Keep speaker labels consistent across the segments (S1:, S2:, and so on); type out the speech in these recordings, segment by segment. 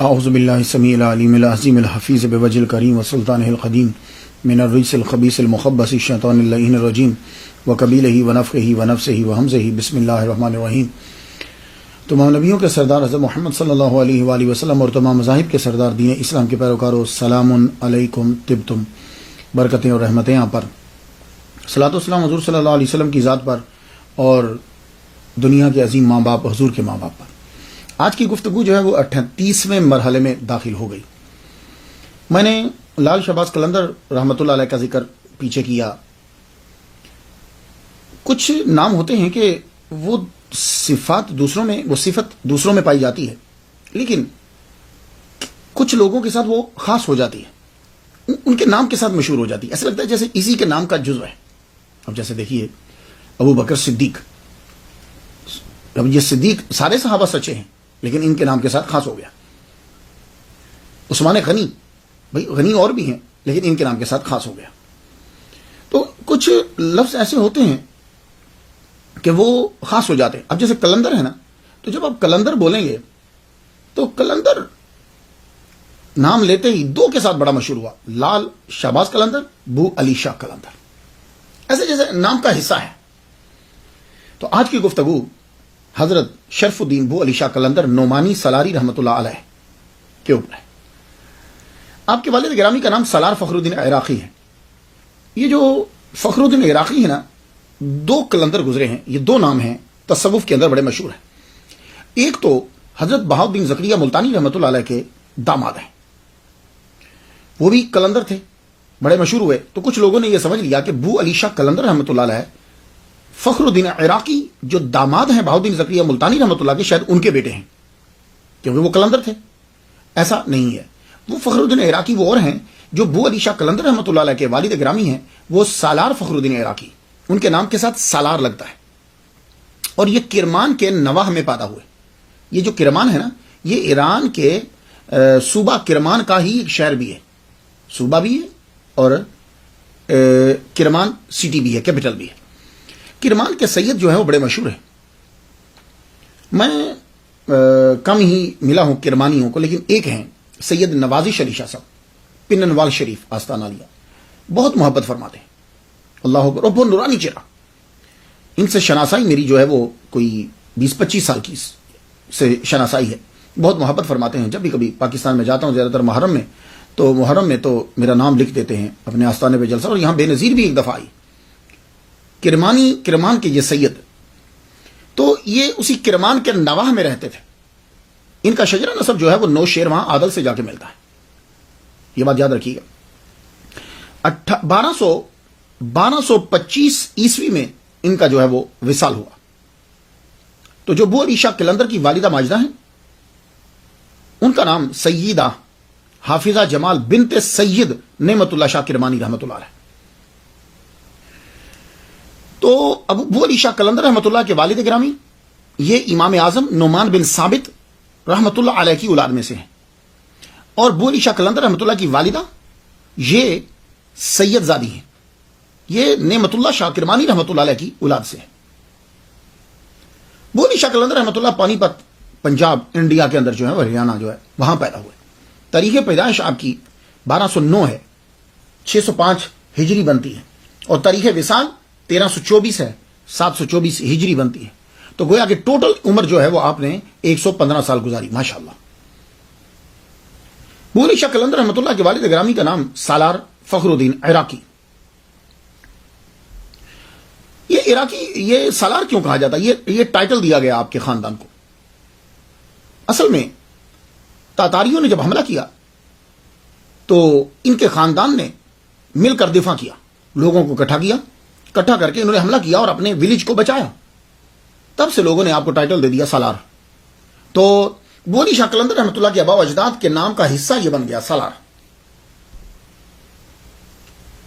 S1: اعوذ باللہ السمیع العلیم العظیم الحفیظ بوجہ الکریم وسلطانہ القدیم من الرجس الخبیث المخبث الشیطان اللعین الرجیم وقبیلہ ونفخہ ونفسہ وہمزہ بسم اللہ الرحمن الرحیم۔ تمام نبیوں کے سردار حضرت محمد صلی اللہ علیہ وآلہ وسلم اور تمام مذاہب کے سردار دین اسلام کے پیروکاروں، سلام علیکم طبتم، برکتیں اور رحمتیں آپ پر، صلاۃ و سلام حضور صلی اللہ علیہ وسلم کی ذات پر اور دنیا کے عظیم ماں باپ حضور کے ماں باپ پر۔ آج کی گفتگو جو ہے وہ 38ویں مرحلے میں داخل ہو گئی۔ میں نے لال شہباز قلندر رحمۃ اللہ علیہ کا ذکر پیچھے کیا۔ کچھ نام ہوتے ہیں کہ وہ صفت دوسروں میں پائی جاتی ہے، لیکن کچھ لوگوں کے ساتھ وہ خاص ہو جاتی ہے، ان کے نام کے ساتھ مشہور ہو جاتی ہے، ایسا لگتا ہے جیسے اسی کے نام کا جزو ہے۔ اب جیسے دیکھیے ابو بکر صدیق، اب یہ صدیق سارے صحابہ سچے ہیں لیکن ان کے نام کے ساتھ خاص ہو گیا۔ عثمان غنی، بھائی غنی اور بھی ہیں لیکن ان کے نام کے ساتھ خاص ہو گیا۔ تو کچھ لفظ ایسے ہوتے ہیں کہ وہ خاص ہو جاتے ہیں۔ اب جیسے قلندر ہے نا، تو جب آپ قلندر بولیں گے تو قلندر نام لیتے ہی دو کے ساتھ بڑا مشہور ہوا، لال شہباز قلندر، بو علی شاہ قلندر، ایسے جیسے نام کا حصہ ہے۔ تو آج کی گفتگو حضرت شرف الدین بو علی شاہ قلندر نعمانی سالاری رحمۃ اللہ علیہ کے اوپر ہے۔ آپ کے والد گرامی کا نام سالار فخر الدین عراقی ہے۔ یہ جو فخر الدین عراقی ہے نا، دو قلندر گزرے ہیں، یہ دو نام ہیں تصوف کے اندر بڑے مشہور ہیں۔ ایک تو حضرت بہاؤالدین زکریا ملتانی رحمۃ اللہ علیہ کے داماد ہیں، وہ بھی قلندر تھے، بڑے مشہور ہوئے۔ تو کچھ لوگوں نے یہ سمجھ لیا کہ بو علی شاہ قلندر رحمۃ اللہ علیہ فخر الدین عراقی جو داماد ہیں بہاؤالدین زکریا ملتانی رحمۃ اللہ کے، شاید ان کے بیٹے ہیں کیونکہ وہ قلندر تھے۔ ایسا نہیں ہے، وہ فخر الدین عراقی وہ اور ہیں جو بو علی شاہ قلندر رحمۃ اللہ علیہ کے والد گرامی ہیں، وہ سالار فخر الدین عراقی، ان کے نام کے ساتھ سالار لگتا ہے۔ اور یہ کرمان کے نواح میں پیدا ہوئے۔ یہ جو کرمان ہے نا، یہ ایران کے صوبہ کرمان کا ہی ایک شہر بھی ہے، صوبہ بھی ہے اور کرمان سٹی بھی ہے، کیپٹل بھی ہے۔ کرمان کے سید جو ہیں وہ بڑے مشہور ہیں۔ میں کم ہی ملا ہوں کرمانیوں کو، لیکن ایک ہیں سید نوازش علی شاہ صاحب، پننوال شریف آستانہ لیا، بہت محبت فرماتے ہیں، اللہ اکبر، اور بہت نورانی چہرہ۔ ان سے شناسائی میری جو ہے وہ کوئی 20-25 سال کی سے شناسائی ہے، بہت محبت فرماتے ہیں۔ جب بھی کبھی پاکستان میں جاتا ہوں، زیادہ تر محرم میں تو میرا نام لکھ دیتے ہیں اپنے آستانے پہ جلسہ۔ اور یہاں بے نظیر بھی ایک دفعہ آئی، کرمان کے یہ سید، تو یہ اسی کرمان کے نواح میں رہتے تھے۔ ان کا شجرہ نسب جو ہے وہ نوشیر وہاں عادل سے جا کے ملتا ہے، یہ بات یاد رکھیے گا۔ 1225 عیسوی میں ان کا جو ہے وہ وصال ہوا۔ تو جو بو علی شاہ قلندر کی والدہ ماجدہ ہیں، ان کا نام سیدہ حافظہ جمال بنت سید نعمت اللہ شاہ کرمانی رحمۃ اللہ علیہ۔ تو ابو بو علی شاہ قلندر رحمۃ اللہ کے والد گرامی یہ امام اعظم نعمان بن ثابت رحمۃ اللہ علیہ کی اولاد میں سے ہیں، اور بو علی شاہ قلندر رحمۃ اللہ کی والدہ یہ سید زادی ہیں، یہ نعمت اللہ شاہ کرمانی رحمۃ اللہ علیہ کی اولاد سے ہیں۔ بو علی شاہ قلندر رحمۃ اللہ پانی پت، پنجاب، انڈیا کے اندر جو ہے وہ ہریانہ جو ہے وہاں پیدا ہوئے۔ تاریخ پیدائش آپ کی 1209 ہے، 605 ہجری بنتی ہے، اور تاریخ وصال 1324 ہے، 724 ہجری بنتی ہے۔ تو گویا کہ ٹوٹل عمر جو ہے وہ آپ نے 115 سال گزاری، ماشاءاللہ۔ بو علی شاہ قلندر رحمۃ اللہ کے والد گرامی کا نام سالار فخر الدین عراقی۔ یہ عراقی، یہ سالار کیوں کہا جاتا ہے؟ یہ ٹائٹل دیا گیا آپ کے خاندان کو۔ اصل میں تاتاریوں نے جب حملہ کیا تو ان کے خاندان نے مل کر دفاع کیا، لوگوں کو اکٹھا کر کے انہوں نے حملہ کیا اور اپنے ولیج کو بچایا۔ تب سے لوگوں نے آپ کو ٹائٹل دے دیا سالار۔ تو بو علی شاہ قلندر رحمۃ اللہ کے آباء و اجداد کے نام کا حصہ یہ بن گیا سالار۔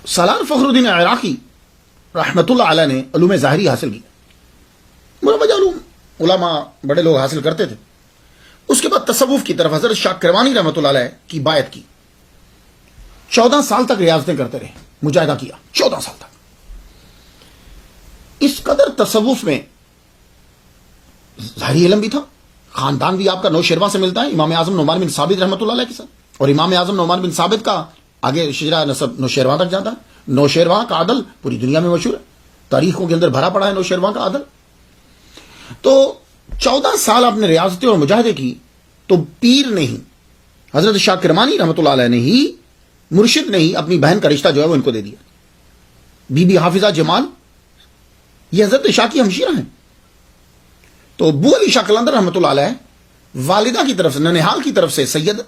S1: سالار فخر الدین عراقی رحمۃ اللہ علیہ نے علوم ظاہری حاصل کی، مروج علوم علماء بڑے لوگ حاصل کرتے تھے۔ اس کے بعد تصوف کی طرف حضرت شاہ کرمانی رحمۃ اللہ علیہ کی بایعت کی، 14 سال تک ریاضتیں کرتے رہے، مجاہدہ کیا 14 سال تک۔ اس قدر تصوف میں ظاہری علم بھی تھا، خاندان بھی آپ کا نوشیروان سے ملتا ہے، امام اعظم نعمان بن ثابت رحمۃ اللہ علیہ کے ساتھ، اور امام اعظم نعمان بن ثابت کا آگے شجرہ نسب نوشیروان تک جاتا ہے۔ نوشیروان کا عدل پوری دنیا میں مشہور ہے، تاریخوں کے اندر بھرا پڑا ہے نوشیروان کا عدل۔ تو 14 سال آپ نے ریاضتیں اور مجاہدے کی، تو پیر نے ہی، حضرت شاہ کرمانی رحمۃ اللہ علیہ نے ہی، مرشد نے ہی اپنی بہن کا رشتہ جو ہے وہ ان کو دے دیا۔ بی بی حافظہ جمال یہ حضرت شاہ کی ہمشیرہ ہیں۔ تو ابو علی شاہ قلندر رحمۃ اللہ علیہ والدہ کی طرف سے، ننہال کی طرف سے سید،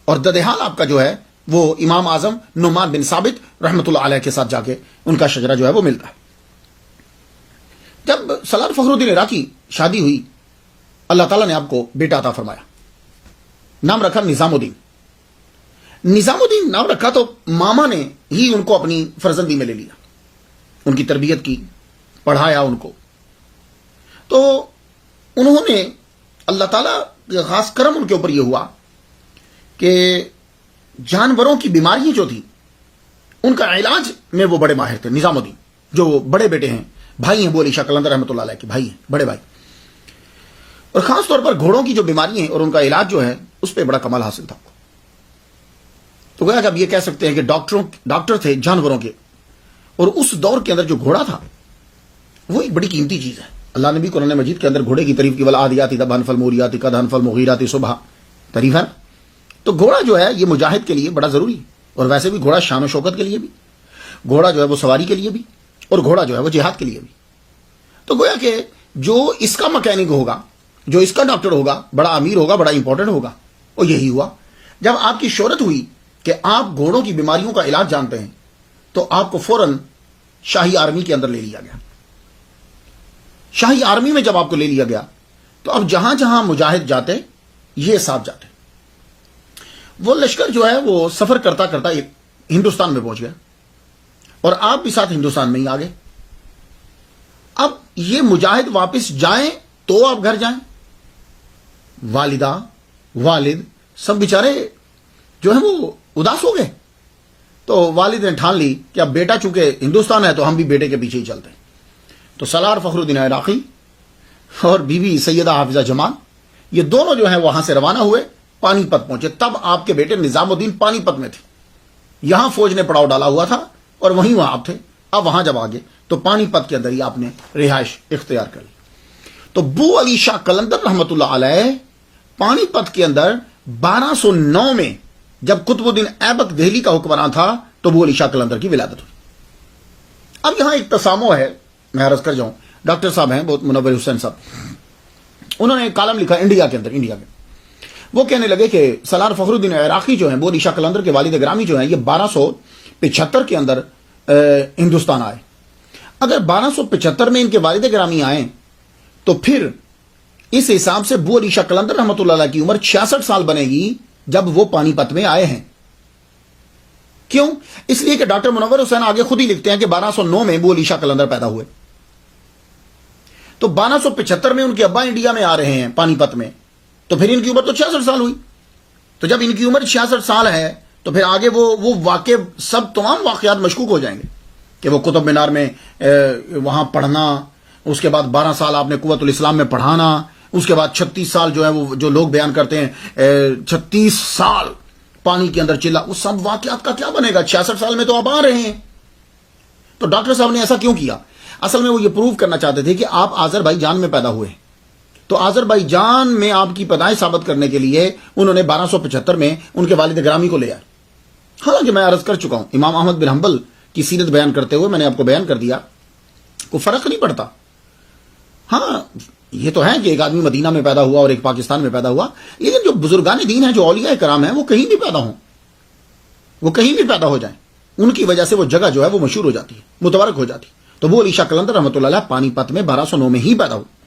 S1: اور ددہال آپ کا جو ہے وہ امام اعظم نعمان بن ثابت رحمۃ اللہ علیہ کے ساتھ جا کے ان کا شجرہ جو ہے وہ ملتا ہے۔ جب سالار فخر الدین عراقی شادی ہوئی، اللہ تعالیٰ نے آپ کو بیٹا عطا فرمایا، نام رکھا نظام الدین۔ نظام الدین نام رکھا تو ماما نے ہی ان کو اپنی فرزندی میں لے لیا، ان کی تربیت کی، پڑھایا ان کو۔ تو انہوں نے، اللہ تعالیٰ کا خاص کرم ان کے اوپر یہ ہوا کہ جانوروں کی بیماریاں جو تھی ان کا علاج میں وہ بڑے ماہر تھے۔ نظام الدین جو بڑے بیٹے ہیں، بھائی ہیں ابو علی شاہ قلندر رحمۃ اللہ علیہ کے، بھائی ہیں، بڑے بھائی، اور خاص طور پر گھوڑوں کی جو بیماری ہیں اور ان کا علاج جو ہے اس پہ بڑا کمال حاصل تھا۔ تو گویا کہ اب یہ کہہ سکتے ہیں کہ ڈاکٹر تھے جانوروں کے، اور اس دور کے اندر جو گھوڑا تھا وہ ایک بڑی قیمتی چیز ہے۔ اللہ نے بھی قرآن مجید کے اندر گھوڑے کی تعریف کی، والعادیات ضبحا فالموریات قدحا فالمغیرات صبحا، تعریف ہے نا۔ تو گھوڑا جو ہے یہ مجاہد کے لیے بڑا ضروری ہے، اور ویسے بھی گھوڑا شان و شوکت کے لیے بھی، گھوڑا جو ہے وہ سواری کے لیے بھی، اور گھوڑا جو ہے وہ جہاد کے لیے بھی۔ تو گویا کہ جو اس کا مکینک ہوگا، جو اس کا ڈاکٹر ہوگا، بڑا امیر ہوگا، بڑا امپورٹنٹ ہوگا، اور یہی ہوا۔ جب آپ کی شہرت ہوئی کہ آپ گھوڑوں کی بیماریوں کا علاج جانتے ہیں، تو آپ کو فوراً شاہی آرمی کے اندر لے لیا گیا۔ شاہی آرمی میں جب آپ کو لے لیا گیا تو اب جہاں جہاں مجاہد جاتے یہ ساتھ جاتے۔ وہ لشکر جو ہے وہ سفر کرتا کرتا ہندوستان میں پہنچ گیا، اور آپ بھی ساتھ ہندوستان میں ہی آ گئے۔ اب یہ مجاہد واپس جائیں تو آپ گھر جائیں، والدہ والد سب بیچارے جو ہے وہ اداس ہو گئے۔ تو والد نے ٹھان لی کہ اب بیٹا چونکہ ہندوستان ہے تو ہم بھی بیٹے کے پیچھے ہی چلتے ہیں۔ تو سالار فخر الدین عراقی اور بی بی سیدہ حافظہ جمال یہ دونوں جو ہیں وہاں سے روانہ ہوئے، پانی پت پہنچے۔ تب آپ کے بیٹے نظام الدین پانی پت میں تھے، یہاں فوج نے پڑاؤ ڈالا ہوا تھا اور وہاں آپ تھے۔ اب وہاں جب آگے تو پانی پت کے اندر ہی آپ نے رہائش اختیار کر لی۔ تو ابو علی شاہ قلندر رحمۃ اللہ علیہ پانی پت کے اندر 1209 میں جب قطب الدین ایبک دہلی کا حکمران تھا تو ابو علی شاہ قلندر کی ولادت ہوئی۔ اب یہاں ایک تسامو ہے، میں عرض کر جاؤں، ڈاکٹر صاحب ہیں بہت، منور حسین صاحب، انہوں نے کالم لکھا انڈیا کے اندر، انڈیا میں وہ کہنے لگے کہ سالار فخر الدین عراقی جو ہیں، ابو علی شاہ قلندر کے والد گرامی جو ہیں، یہ 1275 کے اندر ہندوستان آئے۔ اگر 1275 میں ان کے والد گرامی آئیں تو پھر اس حساب سے ابو علی شاہ قلندر رحمۃ اللہ علیہ کی عمر 66 سال بنے گی جب وہ پانی پت میں آئے ہیں۔ کیوں؟ اس لیے کہ ڈاکٹر منور حسین آگے خود ہی لکھتے ہیں کہ 1209 میں ابو علی شاہ قلندر پیدا ہوئے، تو 1275 میں ان کے ابا انڈیا میں آ رہے ہیں پانی پت میں، تو پھر ان کی عمر تو 66 سال ہوئی۔ تو جب ان کی عمر 66 سال ہے تو پھر آگے وہ واقع سب تمام واقعات مشکوک ہو جائیں گے کہ وہ قطب مینار میں وہاں پڑھنا، اس کے بعد 12 سال آپ نے قوت الاسلام میں پڑھانا، اس کے بعد 36 سال جو ہے وہ جو لوگ بیان کرتے ہیں 36 سال پانی کے اندر چلا، اس سب واقعات کا کیا بنے گا؟ 66 سال میں تو آپ آ رہے ہیں۔ تو ڈاکٹر صاحب نے ایسا کیوں کیا؟ اصل میں وہ یہ پروو کرنا چاہتے تھے کہ آپ آذربائیجان میں پیدا ہوئے، تو آذربائیجان میں آپ کی پیدائش ثابت کرنے کے لیے انہوں نے 1275 میں ان کے والد گرامی کو لے آئے۔ حالانکہ میں عرض کر چکا ہوں، امام احمد بن حنبل کی سیرت بیان کرتے ہوئے میں نے آپ کو بیان کر دیا، کوئی فرق نہیں پڑتا۔ ہاں یہ تو ہے کہ ایک آدمی مدینہ میں پیدا ہوا اور ایک پاکستان میں پیدا ہوا، لیکن جو بزرگان دین ہیں، جو اولیاء کرام ہیں، وہ کہیں بھی پیدا ہوں، وہ کہیں بھی پیدا ہو جائیں، ان کی وجہ سے وہ جگہ جو ہے وہ مشہور ہو جاتی ہے، متبرک ہو جاتی ہے۔ تو ابو علی شاہ قلندر رحمۃ اللہ علیہ پانی پت میں 1209 میں ہی پیدا ہوئے۔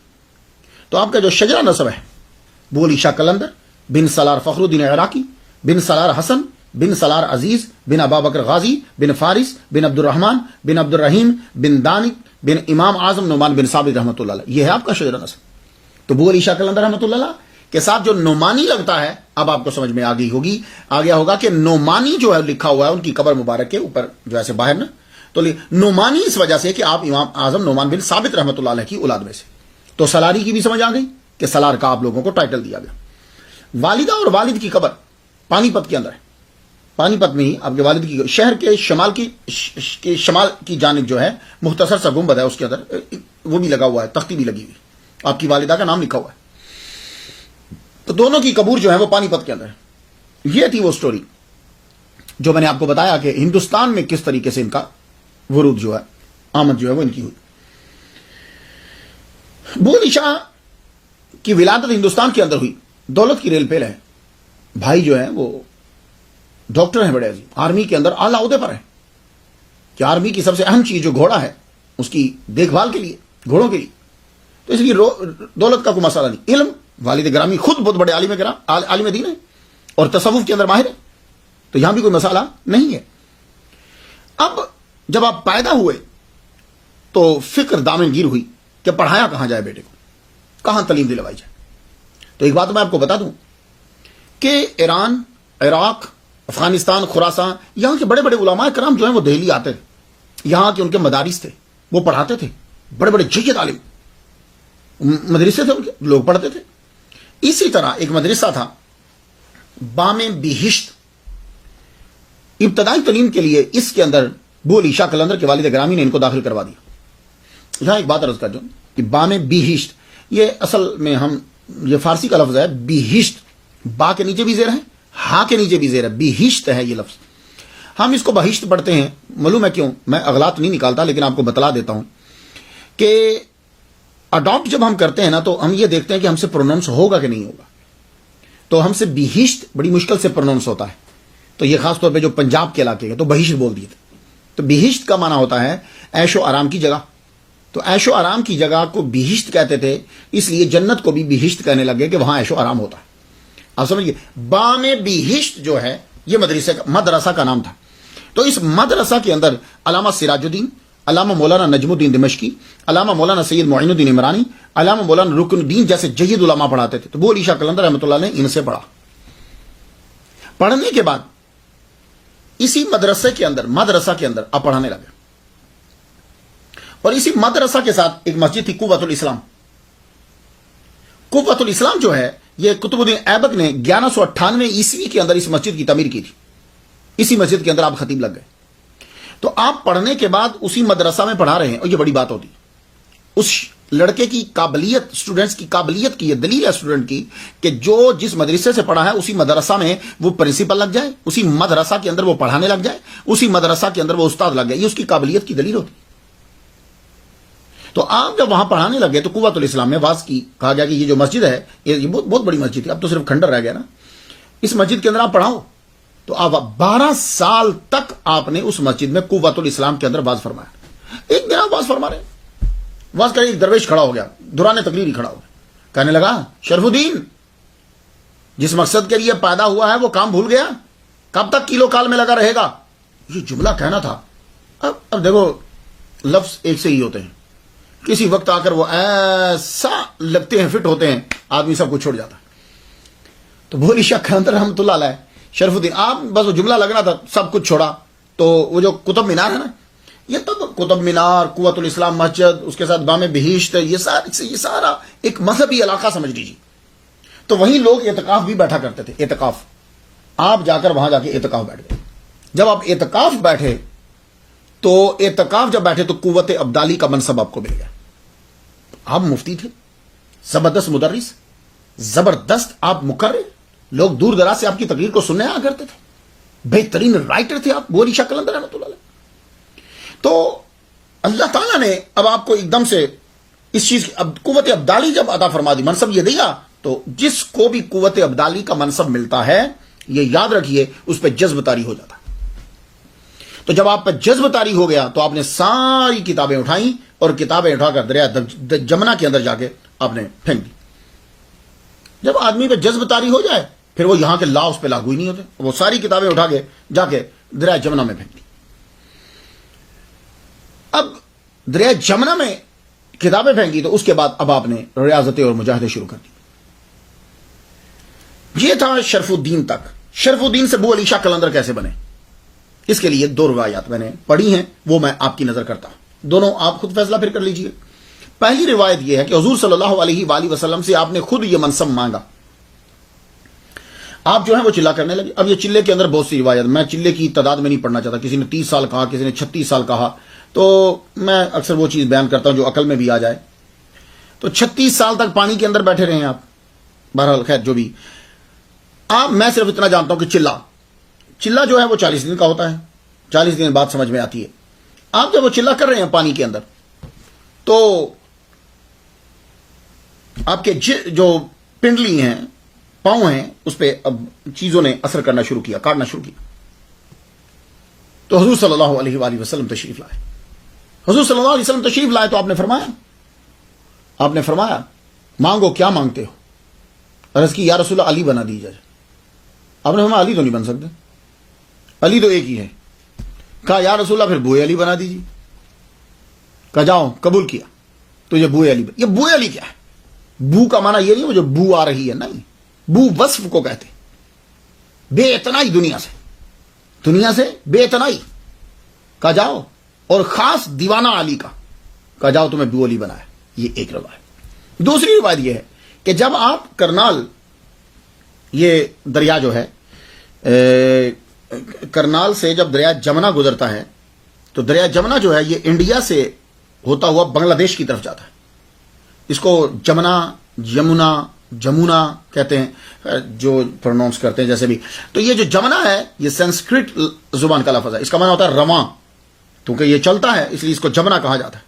S1: تو آپ کا جو شجرہ نسب ہے، ابو علی شاہ قلندر بن سالار فخر الدین عراقی بن سالار حسن بن سالار عزیز بن ابا بکر غازی بن فارس بن عبد الرحمن بن عبد الرحیم بن دانک بن امام اعظم نعمان بن ثابت رحمۃ اللہ علیہ، یہ ہے آپ کا شجرہ نسب۔ تو ابو علی شاہ قلندر رحمۃ اللہ علیہ کے ساتھ جو نعمانی لگتا ہے، اب آپ کو سمجھ میں آ گیا ہوگا کہ نعمانی جو ہے لکھا ہوا ہے ان کی قبر مبارک کے اوپر جو ایسے باہر نا، تو نعمانی اس وجہ سے کہ آپ امام اعظم نعمان بن ثابت رحمۃ اللہ علیہ کی اولاد میں سے۔ تو سالاری کی بھی سمجھ آ گئی کہ سالار کا آپ لوگوں کو ٹائٹل دیا گیا. والدہ اور والد کی قبر پانی پت کے اندر ہے. پانی پت میں ہی آپ کے والد کی شہر کے شمال کی جانب جو ہے مختصر سا گنبد ہے, اس کے اندر وہ بھی لگا ہوا ہے, تختی بھی لگی ہوئی, آپ کی والدہ کا نام لکھا ہوا ہے. تو دونوں کی قبور جو ہے وہ پانی پت کے اندر ہے. یہ تھی وہ سٹوری جو میں نے آپ کو بتایا کہ ہندوستان میں کس طریقے سے ان کا ورود جو ہے, آمد جو ہے وہ ان کی ہوئی. بول شاہ کی ولادت ہندوستان کے اندر ہوئی. دولت کی ریل پیل ہے. بھائی جو ہے وہ ڈاکٹر ہیں بڑے عظیم, آرمی کے اندر اعلیٰ عہدے پر ہے کہ آرمی کی سب سے اہم چیز جو گھوڑا ہے اس کی دیکھ بھال کے لیے, گھوڑوں کے لیے. تو اس لیے دولت کا کوئی مسئلہ نہیں. علم, والد گرامی خود بہت بڑے عالم دین ہیں اور تصوف کے اندر ماہر ہیں, تو یہاں بھی کوئی مسئلہ نہیں ہے. اب جب آپ پیدا ہوئے تو فکر دامن گیر ہوئی کہ پڑھایا کہاں جائے بیٹے کو, کہاں تعلیم دلوائی جائے. تو ایک بات میں آپ کو بتا دوں کہ ایران, عراق, افغانستان, خراسان, یہاں کے بڑے بڑے علماء کرام جو ہیں وہ دہلی آتے تھے. یہاں کے ان کے مدارس تھے, وہ پڑھاتے تھے. بڑے بڑے جید عالم مدرسے تھے, ان کے لوگ پڑھتے تھے. اسی طرح ایک مدرسہ تھا بام بہشت, ابتدائی تعلیم کے لیے اس کے اندر بو علی شاہ قلندر کے والد گرامی نے ان کو داخل کروا دیا. یہاں ایک بات عرض کر دوں کہ بام بہشت, یہ اصل میں یہ فارسی کا لفظ ہے. بہشت, با کے نیچے بھی زیر ہے, ہا کے نیچے بھی زیر ہے, بہشت ہے یہ لفظ. ہم اس کو بہشت پڑھتے ہیں, معلوم ہے کیوں, میں اغلاط نہیں نکالتا لیکن آپ کو بتلا دیتا ہوں کہ اڈاپٹ جب ہم کرتے ہیں نا تو ہم یہ دیکھتے ہیں کہ ہم سے پروننس ہوگا کہ نہیں ہوگا. تو ہم سے بہشت بڑی مشکل سے پروننس ہوتا ہے. تو یہ خاص طور پہ جو پنجاب کے علاقے کے تو بہشت بول دیے تھے. تو بہشت کا معنی ہوتا ہے عیش و آرام کی جگہ. تو عیش و آرام کی جگہ کو بہشت کہتے تھے, اس لیے جنت کو بھی بہشت کہنے لگے کہ وہاں عیش و آرام ہوتا ہے. آپ سمجھئے, بام بہشت جو ہے یہ مدرسہ کا نام تھا. تو اس مدرسہ کے اندر علامہ سراج الدین, علامہ مولانا نجم الدین دمشقی, علامہ مولانا سید معین الدین عمرانی, علامہ مولانا رکن الدین جیسے جید علماء پڑھاتے تھے. تو بو علی شاہ قلندر رحمۃ اللہ نے ان سے پڑھا. پڑھنے کے بعد اسی مدرسہ کے اندر آپ پڑھانے لگے. اور اسی مدرسہ کے ساتھ ایک مسجد تھی قوت الاسلام. قوت الاسلام جو ہے یہ قطب الدین ایبک نے 1198 عیسوی کے اندر اس مسجد کی تعمیر کی تھی. اسی مسجد کے اندر آپ خطیب لگ گئے. تو آپ پڑھنے کے بعد اسی مدرسہ میں پڑھا رہے ہیں, اور یہ بڑی بات ہوتی. اس لڑکے کی قابلیت, اسٹوڈنٹس کی قابلیت کی یہ دلیل ہے اسٹوڈنٹ کی کہ جو جس مدرسے سے پڑھا ہے اسی مدرسہ میں وہ پرنسپل لگ جائے, اسی مدرسہ کے اندر وہ پڑھانے لگ جائے, اسی مدرسہ کے اندر وہ استاد لگ جائے. یہ اس کی قابلیت کی دلیل ہوتی. تو آپ جب وہاں پڑھانے لگے تو قوت الاسلام میں واز کی کہا گیا کہ یہ جو مسجد ہے یہ بہت بڑی مسجد ہے, اب تو صرف کھنڈر رہ گیا نا, اس مسجد کے اندر آپ پڑھاؤ. تو آپ 12 سال تک آپ نے اس مسجد میں قوت الاسلام کے اندر واز فرمایا. ایک دن آپ واز فرما رہے ہیں, واز کرے ایک درویش کھڑا ہو گیا, دوران تقریر ہی کھڑا ہو گیا, کہنے لگا شرف الدین جس مقصد کے لیے پیدا ہوا ہے وہ کام بھول گیا, کب تک کیلو کال میں لگا رہے گا. یہ جملہ کہنا تھا. اب دیکھو لفظ ایک سے ہی ہوتے ہیں, کسی وقت آ کر وہ ایسا لگتے ہیں, فٹ ہوتے ہیں, آدمی سب کو چھوڑ جاتا ہے. تو بو علی شاہ قلندر رحمۃ اللہ علیہ, شرف الدین آپ بس وہ جملہ لگنا تھا, سب کچھ چھوڑا. تو وہ جو قطب مینار ہے نا, یہ تب قطب مینار, قوت الاسلام مسجد, اس کے ساتھ بام بہشت, یہ سارا ایک مذہبی علاقہ سمجھ لیجیے. تو وہیں لوگ اعتکاف بھی بیٹھا کرتے تھے. اعتکاف, آپ جا کر وہاں جا کے اعتکاف بیٹھ گئے. جب آپ اعتکاف بیٹھے تو قوت ابدالی کا منصب آپ کو مل گیا. آپ مفتی تھے, زبردست مدرس, زبردست آپ مقرر, لوگ دور دراز سے آپ کی تقریر کو سننے آیا کرتے تھے, بہترین رائٹر تھے آپ, بو علی شاہ قلندر رحمۃ اللہ علیہ. تو اللہ تعالیٰ نے اب آپ کو ایک دم سے اس چیز کی قوت ابدالی جب عطا فرما دی, منصب یہ دیا, تو جس کو بھی قوت ابدالی کا منصب ملتا ہے یہ یاد رکھیے اس پہ جذب طاری ہو جاتا ہے. تو جب آپ پہ جذب طاری ہو گیا تو آپ نے ساری کتابیں اٹھائیں اور کتابیں اٹھا کر دریا جمنا کے اندر جا کے آپ نے پھینک دی. جب آدمی پہ جذب طاری ہو جائے پھر وہ یہاں کے لا اس پہ لاگو ہی نہیں ہوتے. وہ ساری کتابیں اٹھا کے جا کے دریا جمنا میں پھینک دی. اب دریا جمنا میں کتابیں پھینکی تو اس کے بعد اب آپ نے ریاضتیں اور مجاہدے شروع کر دی. یہ تھا شرف الدین تک. شرف الدین سے بو علی شاہ قلندر کیسے بنے, اس کے لیے 2 روایات میں نے پڑھی ہیں, وہ میں آپ کی نظر کرتا ہوں. دونوں آپ خود فیصلہ پھر کر لیجئے. پہلی روایت یہ ہے کہ حضور صلی اللہ علیہ وآلہ وسلم سے آپ نے خود یہ منصب مانگا. آپ جو ہے وہ چلا کرنے لگے. اب یہ چلے کے اندر بہت سی روایت، میں چلے کی تعداد میں نہیں پڑھنا چاہتا. کسی نے 30 سال کہا، کسی نے 36 سال کہا، تو میں اکثر وہ چیز بیان کرتا ہوں جو عقل میں بھی آ جائے. تو 36 سال تک پانی کے اندر بیٹھے رہے ہیں آپ. بہرحال خیر جو بھی، میں صرف اتنا جانتا ہوں کہ چلا جو ہے وہ 40 دن کا ہوتا ہے. 40 دن بعد سمجھ میں آتی ہے. آپ جب وہ چلا کر رہے ہیں پانی کے اندر، تو آپ کے جو پنڈلی ہیں، پاؤں ہیں، اس پہ اب چیزوں نے اثر کرنا شروع کیا، کاٹنا شروع کیا. تو حضور صلی اللہ علیہ وآلہ وسلم تشریف لائے. حضور صلی اللہ علیہ وسلم تشریف لائے تو آپ نے فرمایا مانگو، کیا مانگتے ہو؟ عرض کی یا رسول اللہ علی بنا دیجیے. آپ نے فرمایا علی تو نہیں بن سکتے، علی تو ایک ہی ہے. کہا یا رسول اللہ پھر بوئے علی بنا دیجیے. کہا جاؤ، قبول کیا. تو یہ بوئے علی، یہ بوئے علی کیا ہے؟ بو کا معنی یہ نہیں وہ جو بو آ رہی ہے، نہیں. بو وصف کو کہتے، بے اتنائی دنیا سے بے اتنائی. کہا جاؤ، اور خاص دیوانہ علی کا. کہا جاؤ تمہیں بو علی بنایا. یہ ایک روایت. دوسری روایت یہ ہے کہ جب آپ کرنال، یہ دریا جو ہے کرنال سے جب دریا جمنا گزرتا ہے، تو دریا جمنا جو ہے یہ انڈیا سے ہوتا ہوا بنگلہ دیش کی طرف جاتا ہے. اس کو جمونا کہتے ہیں، جو پروناؤنس کرتے ہیں جیسے بھی. تو یہ جو جمنا ہے یہ سنسکرت زبان کا لفظ ہے. اس کا معنی ہوتا ہے رواں، کیونکہ یہ چلتا ہے اس لیے اس کو جمنا کہا جاتا ہے.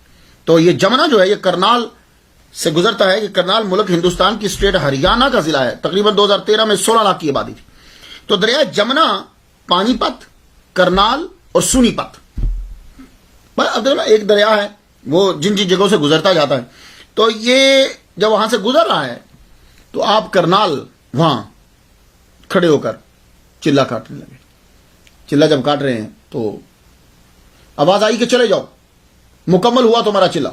S1: تو یہ جمنا جو ہے یہ کرنال سے گزرتا ہے. کہ کرنال ملک ہندوستان کی اسٹیٹ ہریانہ کا ضلع ہے. تقریباً 2013 میں 16 لاکھ کی آبادی تھی. تو دریا جمنا پانی پت، کرنال اور سونی پت، اب ایک دریا ہے وہ جن جگہوں سے گزرتا جاتا ہے. تو یہ جب وہاں سے گزر رہا ہے تو آپ کرنال وہاں کھڑے ہو کر چلا کاٹنے لگے. چلا جب کاٹ رہے ہیں تو آواز آئی کہ چلے جاؤ، مکمل ہوا تمہارا چلا.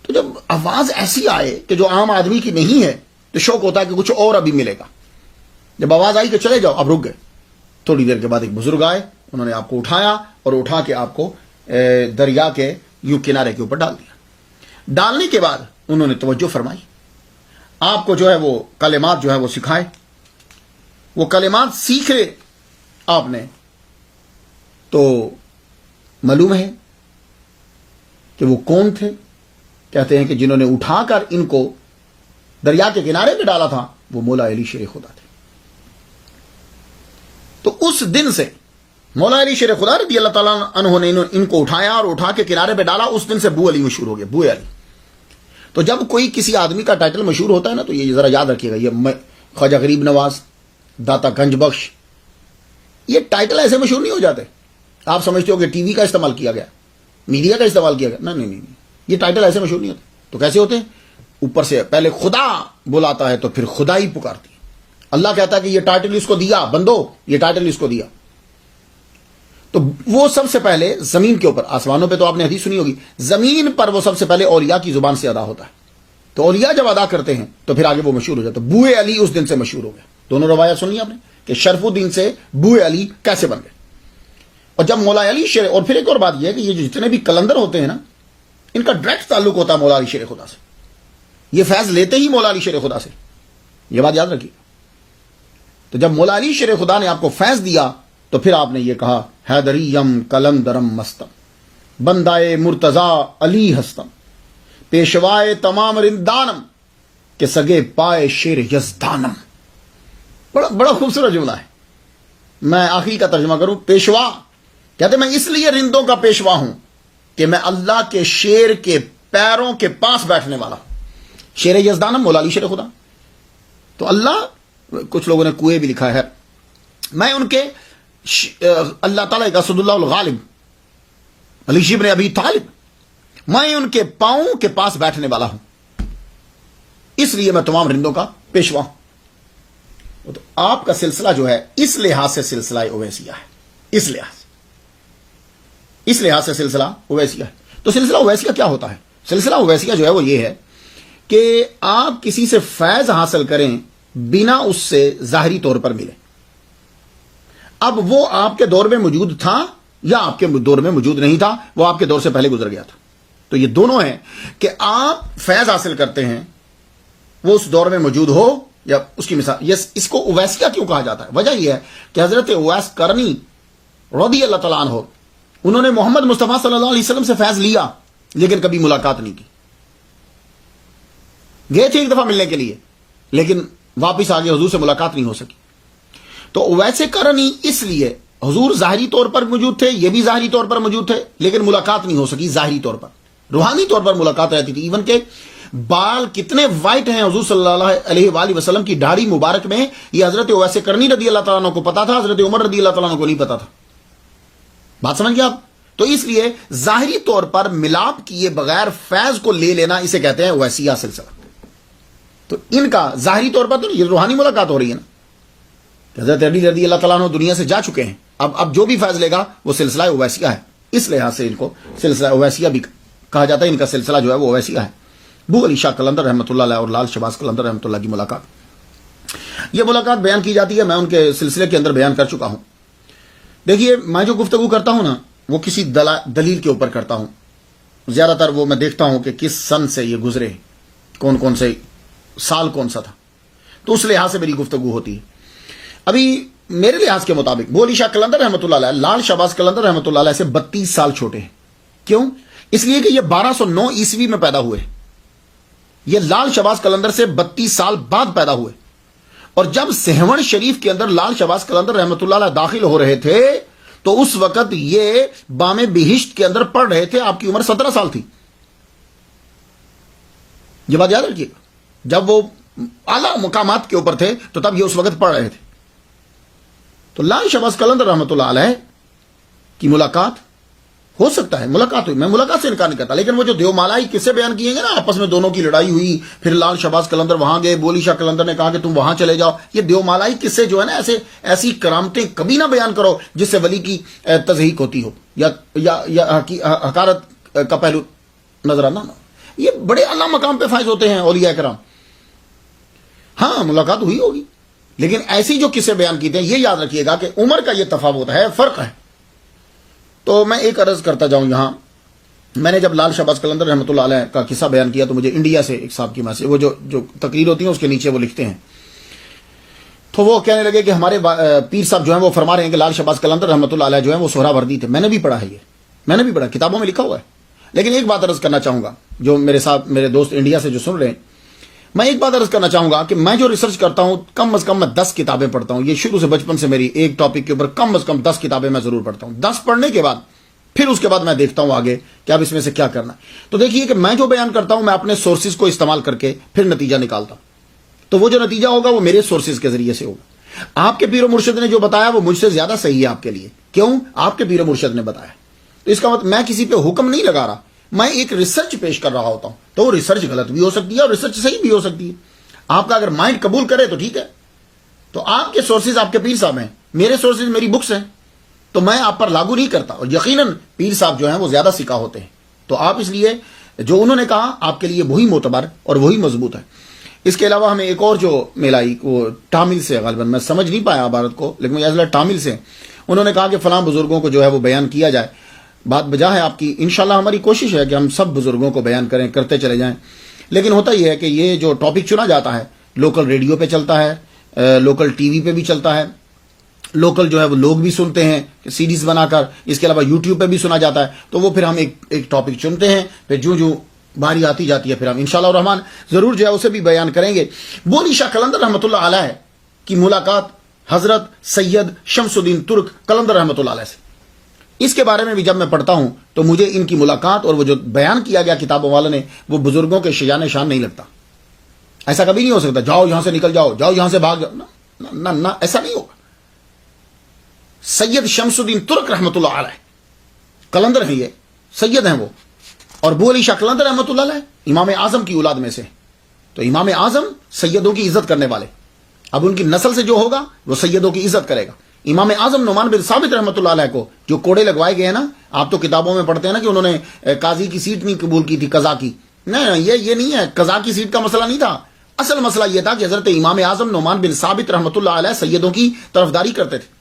S1: تو جب آواز ایسی آئے کہ جو عام آدمی کی نہیں ہے تو شوق ہوتا ہے کہ کچھ اور ابھی ملے گا. جب آواز آئی کہ چلے جاؤ، آپ رک گئے. تھوڑی دیر کے بعد ایک بزرگ آئے، انہوں نے آپ کو اٹھایا اور اٹھا کے آپ کو دریا کے یوں کنارے کے اوپر ڈال دیا. ڈالنے کے بعد انہوں نے توجہ فرمائی، آپ کو جو ہے وہ کلمات جو ہے وہ سکھائے. وہ کلمات سیکھے آپ نے تو معلوم ہے کہ وہ کون تھے. کہتے ہیں کہ جنہوں نے اٹھا کر ان کو دریا کے کنارے پہ ڈالا تھا وہ مولا علی شیر خدا تھے. تو اس دن سے مولا علی شیر خدا رضی اللہ تعالیٰ عنہ نے ان کو اٹھایا اور اٹھا کے کنارے پہ ڈالا. اس دن سے بو علی مشہور ہو گیا، بو علی. تو جب کوئی کسی آدمی کا ٹائٹل مشہور ہوتا ہے نا تو یہ ذرا یاد رکھیے گا، یہ خواجہ غریب نواز، داتا گنج بخش، یہ ٹائٹل ایسے مشہور نہیں ہو جاتے. آپ سمجھتے ہو کہ ٹی وی کا استعمال کیا گیا، میڈیا کا استعمال کیا گیا، نہیں، یہ ٹائٹل ایسے مشہور نہیں ہوتے. تو کیسے ہوتے ہیں؟ اوپر سے پہلے خدا بلاتا ہے تو پھر خدا ہی پکارتی ہے. اللہ کہتا ہے کہ یہ ٹائٹل اس کو دیا، بندو یہ ٹائٹل اس کو دیا. تو وہ سب سے پہلے زمین کے اوپر، آسمانوں پہ تو آپ نے حدیث سنی ہوگی، زمین پر وہ سب سے پہلے اولیاء کی زبان سے ادا ہوتا ہے. تو اولیاء جب ادا کرتے ہیں تو پھر آگے وہ مشہور ہو جاتا ہے. بوئے علی اس دن سے مشہور ہو گیا. دونوں روایات سن لی آپ نے کہ شرف الدین سے بوئے علی کیسے بن گئے. اور جب مولا علی شیر، اور پھر ایک اور بات یہ ہے کہ یہ جو جتنے بھی کلندر ہوتے ہیں نا، ان کا ڈائریکٹ تعلق ہوتا ہے مولا علی شیر خدا سے. یہ فیض لیتے ہی مولا علی شیر خدا سے، یہ بات یاد رکھیے. تو جب مولا علی شیر خدا نے آپ کو فیض دیا تو پھر آپ نے یہ کہا حیدریم کلندرم مستم، بندائے مرتضی علی ہستم، پیشوائے تمام رندانم، کہ سگے پائے شیر یزدانم. بڑا خوبصورت جملہ ہے. میں آخری کا ترجمہ کروں. پیشوا کہتے میں اس لیے رندوں کا پیشوا ہوں کہ میں اللہ کے شیر کے پیروں کے پاس بیٹھنے والا ہوں. شیر یزدانم مولا علی شیر خدا. تو اللہ، کچھ لوگوں نے کوئے بھی لکھا ہے، میں ان کے اللہ تعالیٰ کا اسد اللہ الغالب علی ابن ابی طالب، میں ان کے پاؤں کے پاس بیٹھنے والا ہوں، اس لیے میں تمام رندوں کا پیشوا ہوں. تو آپ کا سلسلہ جو ہے اس لحاظ سے سلسلہ اویسیہ ہے. اس لحاظ سے سلسلہ اویسیہ ہے. تو سلسلہ اویسیہ کیا ہوتا ہے؟ سلسلہ اویسیہ جو ہے وہ یہ ہے کہ آپ کسی سے فیض حاصل کریں بنا اس سے ظاہری طور پر ملے. اب وہ آپ کے دور میں موجود تھا یا آپ کے دور میں موجود نہیں تھا، وہ آپ کے دور سے پہلے گزر گیا تھا. تو یہ دونوں ہیں کہ آپ فیض حاصل کرتے ہیں، وہ اس دور میں موجود ہو یا اس کی مثال. اس کو اویسیہ کیوں کہا جاتا ہے؟ وجہ یہ ہے کہ حضرت اویس قرنی رضی اللہ تعالیٰ عنہ انہوں نے محمد مصطفیٰ صلی اللہ علیہ وسلم سے فیض لیا لیکن کبھی ملاقات نہیں کی. گئے تھے ایک دفعہ ملنے کے لیے لیکن واپس آگے حضور سے ملاقات نہیں ہو سکی. تو اویس قرنی اس لیے حضور ظاہری طور پر موجود تھے، یہ بھی ظاہری طور پر موجود تھے لیکن ملاقات نہیں ہو سکی. ظاہری طور پر، روحانی طور پر ملاقات رہتی تھی. ایون کہ بال کتنے وائٹ ہیں حضور صلی اللہ علیہ وآلہ وسلم کی داڑھی مبارک میں، یہ حضرت اویس قرنی رضی اللہ تعالیٰ عنہ کو پتا تھا، حضرت عمر رضی اللہ تعالیٰ عنہ کو نہیں پتا تھا. بات سمجھ گئے آپ؟ تو اس لیے ظاہری طور پر ملاپ کیے بغیر فیض کو لے لینا اسے کہتے ہیں اویسیہ سلسلہ. تو ان کا ظاہری طور پر تو یہ روحانی ملاقات ہو رہی ہے نا. حضرت علی رضی اللہ تعالیٰ عنہ دنیا سے جا چکے ہیں، اب جو بھی فیض لے گا وہ سلسلہ اویسیہ ہے. اس لحاظ سے ان کو سلسلہ اویسیہ بھی کہا جاتا ہے. ان کا سلسلہ جو ہے وہ اویسیہ ہے. بو علی شاہ قلندر رحمۃ اللہ علیہ اور لال شہباز قلندر رحمۃ اللہ کی ملاقات، یہ ملاقات بیان کی جاتی ہے. میں ان کے سلسلے کے اندر بیان کر چکا ہوں. دیکھیے میں جو گفتگو کرتا ہوں نا وہ کسی دلیل کے اوپر کرتا ہوں. زیادہ تر وہ میں دیکھتا ہوں کہ کس سن سے یہ گزرے، کون کون سے سال کون سا تھا، تو اس لحاظ سے میری گفتگو ہوتی ہے. ابھی میرے لحاظ کے مطابق بو علی شاہ قلندر رحمۃ اللہ علیہ لال شہباز قلندر رحمۃ اللہ علیہ سے 32 سال چھوٹے ہیں. کیوں؟ اس لیے کہ یہ 1209 عیسوی میں پیدا ہوئے. یہ لال شہباز قلندر سے 32 سال بعد پیدا ہوئے. اور جب سہون شریف کے اندر لال شہباز قلندر رحمۃ اللہ علیہ داخل ہو رہے تھے تو اس وقت یہ بام بہشت کے اندر پڑھ رہے تھے. آپ کی عمر 17 سال تھی. یہ بات یاد رکھیے گا. جب وہ اعلیٰ مقامات کے اوپر تھے تو تب یہ اس وقت پڑھ رہے تھے. تو لال شہباز قلندر رحمۃ اللہ علیہ کی ملاقات ہو سکتا ہے، ملاقات ہوئی، میں ملاقات سے انکار نہیں کرتا. لیکن وہ جو دیومالائی قصے بیان کیے گئے نا، آپس میں دونوں کی لڑائی ہوئی، پھر لال شہباز قلندر وہاں گئے، بو علی شاہ قلندر نے کہا کہ تم وہاں چلے جاؤ، یہ دیومالائی قصے جو ہے نا ایسی کرامتیں کبھی نہ بیان کرو جس سے ولی کی تضحیق ہوتی ہو یا حقارت کا پہلو نظر آنا. یہ بڑے اعلیٰ مقام پہ فائز ہوتے ہیں اولیاء کرام. ہاں ملاقات ہوئی ہوگی لیکن ایسی جو قصے بیان کیتے ہیں یہ یاد رکھیے گا کہ عمر کا یہ تفاوت ہے، فرق ہے. تو میں ایک عرض کرتا جاؤں یہاں، میں نے جب لال شہباز قلندر رحمۃ اللہ علیہ کا قصہ بیان کیا تو مجھے انڈیا سے ایک صاحب کی میسج، وہ جو تقریر ہوتی ہیں اس کے نیچے وہ لکھتے ہیں، تو وہ کہنے لگے کہ ہمارے پیر صاحب جو ہیں وہ فرما رہے ہیں کہ لال شہباز قلندر رحمۃ اللہ علیہ جو ہیں وہ سہرا وردی تھے. میں نے بھی پڑھا ہے، یہ میں نے بھی پڑھا، کتابوں میں لکھا ہوا ہے. لیکن ایک بات عرض کرنا چاہوں گا، جو میرے دوست انڈیا سے جو سن رہے ہیں، میں ایک بات عرض کرنا چاہوں گا کہ میں جو ریسرچ کرتا ہوں کم از کم میں 10 کتابیں پڑھتا ہوں. یہ شروع سے بچپن سے میری ایک ٹاپک کے اوپر کم از کم 10 کتابیں میں ضرور پڑھتا ہوں. 10 پڑھنے کے بعد پھر اس کے بعد میں دیکھتا ہوں آگے کہ اب اس میں سے کیا کرنا ہے. تو دیکھیے کہ میں جو بیان کرتا ہوں میں اپنے سورسز کو استعمال کر کے پھر نتیجہ نکالتا ہوں. تو وہ جو نتیجہ ہوگا وہ میرے سورسز کے ذریعے سے ہوگا. آپ کے پیر و مرشد نے جو بتایا وہ مجھ سے زیادہ صحیح ہے آپ کے لیے. کیوں؟ آپ کے پیر و مرشد نے بتایا. تو اس کا مطلب میں کسی پہ حکم نہیں لگا رہا، میں ایک ریسرچ پیش کر رہا ہوتا ہوں. تو وہ ریسرچ غلط بھی ہو سکتی ہے اور ریسرچ صحیح بھی ہو سکتی ہے. آپ کا اگر مائنڈ قبول کرے تو ٹھیک ہے. تو آپ کے سورسز آپ کے پیر صاحب ہیں، میرے سورسز میری بکس ہیں، تو میں آپ پر لاگو نہیں کرتا. اور یقیناً پیر صاحب جو ہیں وہ زیادہ سکھا ہوتے ہیں. تو آپ اس لیے جو انہوں نے کہا آپ کے لیے وہی معتبر اور وہی مضبوط ہے. اس کے علاوہ ہمیں ایک اور جو میل آئی وہ ٹامل سے، غالباً میں سمجھ نہیں پایا عبارت کو لیکن مجھے ٹامل سے انہوں نے کہا کہ فلاں بزرگوں کو جو ہے وہ بیان کیا جائے. بات بجا ہے آپ کی، انشاءاللہ ہماری کوشش ہے کہ ہم سب بزرگوں کو بیان کریں، کرتے چلے جائیں. لیکن ہوتا یہ ہے کہ یہ جو ٹاپک چنا جاتا ہے لوکل ریڈیو پہ چلتا ہے، لوکل ٹی وی پہ بھی چلتا ہے، لوکل جو ہے وہ لوگ بھی سنتے ہیں سیریز بنا کر، اس کے علاوہ یوٹیوب پہ بھی سنا جاتا ہے. تو وہ پھر ہم ایک ٹاپک چنتے ہیں، پھر جو باری آتی جاتی ہے پھر ہم انشاءاللہ الرحمن ضرور جو ہے اسے بھی بیان کریں گے. بو علی شاہ قلندر رحمۃ اللہ علیہ کی ملاقات حضرت سید شمس الدین ترک قلندر رحمۃ اللہ علیہ سے، اس کے بارے میں بھی جب میں پڑھتا ہوں تو مجھے ان کی ملاقات اور وہ جو بیان کیا گیا کتابوں والوں نے وہ بزرگوں کے شجان شان نہیں لگتا. ایسا کبھی نہیں ہو سکتا جاؤ یہاں سے نکل جاؤ، جاؤ یہاں سے بھاگ جاؤ، نہ ایسا نہیں ہوگا. سید شمس الدین ترک رحمۃ اللہ علیہ قلندر ہیں، یہ سید ہیں وہ. اور بو علی شاہ قلندر رحمۃ اللہ علیہ امام اعظم کی اولاد میں سے. تو امام اعظم سیدوں کی عزت کرنے والے، اب ان کی نسل سے جو ہوگا وہ سیدوں کی عزت کرے گا. امام اعظم نعمان بن ثابت رحمۃ اللہ علیہ کو جو کوڑے لگوائے گئے ہیں نا، آپ تو کتابوں میں پڑھتے ہیں نا کہ انہوں نے قاضی کی سیٹ نہیں قبول کی تھی، قضا کی. نہیں، یہ نہیں ہے، قضا کی سیٹ کا مسئلہ نہیں تھا. اصل مسئلہ یہ تھا کہ حضرت امام اعظم نعمان بن ثابت رحمۃ اللہ علیہ سیدوں کی طرفداری کرتے تھے.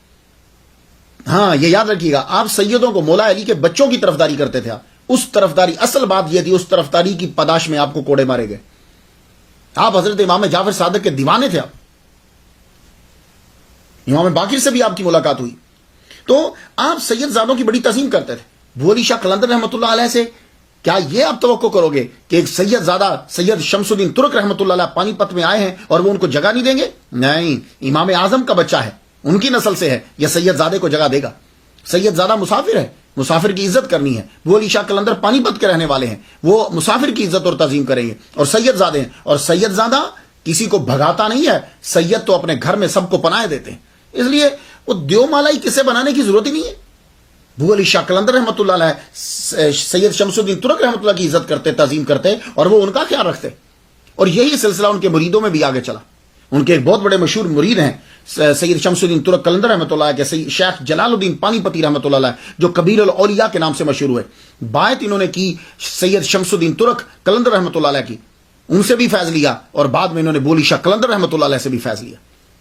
S1: ہاں یہ یاد رکھیے گا، آپ سیدوں کو مولا علی کے بچوں کی طرفداری کرتے تھے. اس طرفداری، اصل بات یہ تھی اس طرفداری کی پاداش میں آپ کو کوڑے مارے گئے. آپ حضرت امام جعفر صادق کے دیوانے تھے. آپ امام باقر سے بھی آپ کی ملاقات ہوئی. تو آپ سید زادوں کی بڑی تعظیم کرتے تھے. ابو علی شاہ قلندر رحمۃ اللہ علیہ سے کیا یہ آپ توقع کرو گے کہ ایک سید زادہ سید شمس الدین ترک رحمۃ اللہ علیہ پانی پت میں آئے ہیں اور وہ ان کو جگہ نہیں دیں گے؟ نہیں، امام اعظم کا بچہ ہے، ان کی نسل سے ہے، یہ سید زادے کو جگہ دے گا. سید زادہ مسافر ہے، مسافر کی عزت کرنی ہے. ابو علی شاہ قلندر پانی پت کے رہنے والے ہیں، وہ مسافر کی عزت اور تعظیم کریں گے. اور سید زادے ہیں، اور سید زادہ کسی کو بھگاتا نہیں ہے. سید تو اپنے گھر میں سب کو پناہ دیتے ہیں. اس لیے وہ دیو مالائی کسے بنانے کی ضرورت ہی نہیں ہے. ابو علی شاہ قلندر رحمۃ اللہ علیہ سید شمس الدین ترک رحمۃ اللہ کی عزت کرتے، تعظیم کرتے، اور وہ ان کا خیال رکھتے. اور یہی سلسلہ ان کے مریدوں میں بھی آگے چلا. ان کے ایک بہت بڑے مشہور مرید ہیں سید شمس الدین ترک قلندر رحمۃ اللہ علیہ کے شیخ جلال الدین پانی پتی رحمۃ اللہ علیہ، جو کبیر الاولیاء کے نام سے مشہور ہوئے. بات انہوں نے کی سید شمس الدین ترک قلندر رحمۃ اللہ علیہ کی، ان سے بھی فیض لیا، اور بعد میں انہوں نے ابو علی شاہ قلندر رحمۃ اللہ علیہ سے بھی فیض لیا.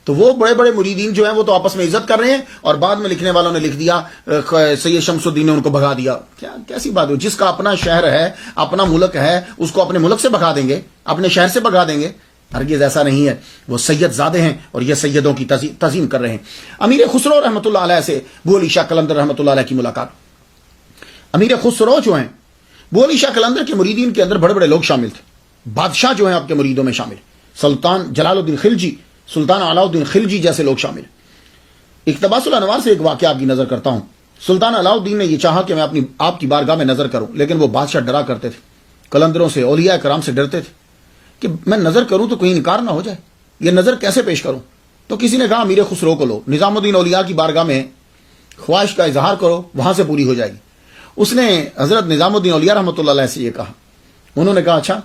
S1: تو وہ بڑے بڑے مریدین جو ہیں وہ تو آپس میں عزت کر رہے ہیں، اور بعد میں لکھنے والوں نے لکھ دیا سید شمس الدین نے ان کو بھگا دیا. کیسی بات ہے؟ جس کا اپنا شہر ہے، اپنا ملک ہے، اس کو اپنے ملک سے بھگا دیں گے، اپنے شہر سے بھگا دیں گے؟ ہرگز ایسا نہیں ہے. وہ سید زادے ہیں اور یہ سیدوں کی تعظیم کر رہے ہیں. امیر خسرو رحمۃ اللہ علیہ سے ابو علی شاہ قلندر رحمۃ اللہ علیہ کی ملاقات. امیر خسرو جو ہیں، ابو علی شاہ قلندر کے مریدین کے اندر بڑے بڑے لوگ شامل تھے. بادشاہ جو ہیں آپ کے مریدوں میں شامل، سلطان جلال الدین خلجی، سلطان علاء الدین خلجی جیسے لوگ شامل ہیں. اقتباس الانوار سے ایک واقعہ آپ کی نظر کرتا ہوں. سلطان علاء الدین نے یہ چاہا کہ میں آپ کی بارگاہ میں نظر کروں، لیکن وہ بادشاہ ڈرا کرتے تھے، قلندروں سے، اولیاء کرام سے ڈرتے تھے کہ میں نظر کروں تو کہیں انکار نہ ہو جائے، یہ نظر کیسے پیش کروں؟ تو کسی نے کہا امیر خسرو کو لو، نظام الدین اولیاء کی بارگاہ میں خواہش کا اظہار کرو، وہاں سے پوری ہو جائے گی. اس نے حضرت نظام الدین اولیاء رحمۃ اللہ علیہ سے یہ کہا. انہوں نے کہا اچھا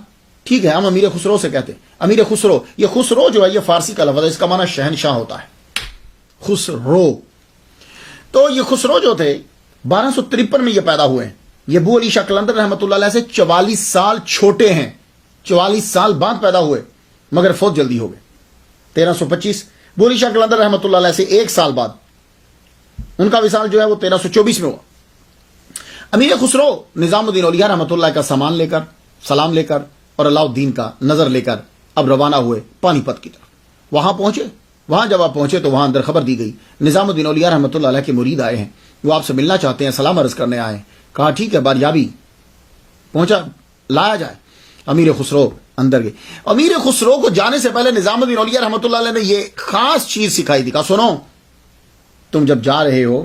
S1: ٹھیک ہے، ہم امیر خسرو سے کہتے ہیں. امیر خسرو، یہ خسرو جو ہے یہ فارسی کا لفظ ہے، اس کا معنی شہنشاہ ہوتا ہے. خسرو، تو یہ خسرو جو تھے 1253 میں یہ پیدا ہوئے ہیں. یہ ابو علی شاہ قلندر رحمۃ اللہ علیہ سے 44 سال چھوٹے ہیں. 44 سال بعد پیدا ہوئے، مگر فوت جلدی ہو گئے. 1325 ابو علی شاہ قلندر رحمۃ اللہ علیہ سے 1 سال بعد ان کا وصال جو ہے وہ 1324 میں ہوا. امیر خسرو نظام الدین اولیاء رحمۃ اللہ کا سامان لے کر، سلام لے کر، اور علاء الدین کا نظر لے کر اب روانہ ہوئے پانی پت کی طرف. وہاں پہنچے. وہاں جب آپ پہنچے تو وہاں اندر خبر دی گئی نظام الدین اولیاء رحمۃ اللہ علیہ کے مرید آئے ہیں، وہ آپ سے ملنا چاہتے ہیں، سلام عرض کرنے آئے ہیں. کہا ٹھیک ہے، باریابی پہنچا، لایا جائے. امیر خسرو اندر گئے. امیر خسرو کو جانے سے پہلے نظام الدین اولیاء رحمۃ اللہ علیہ نے یہ خاص چیز سکھائی تھی. کہا سنو، تم جب جا رہے ہو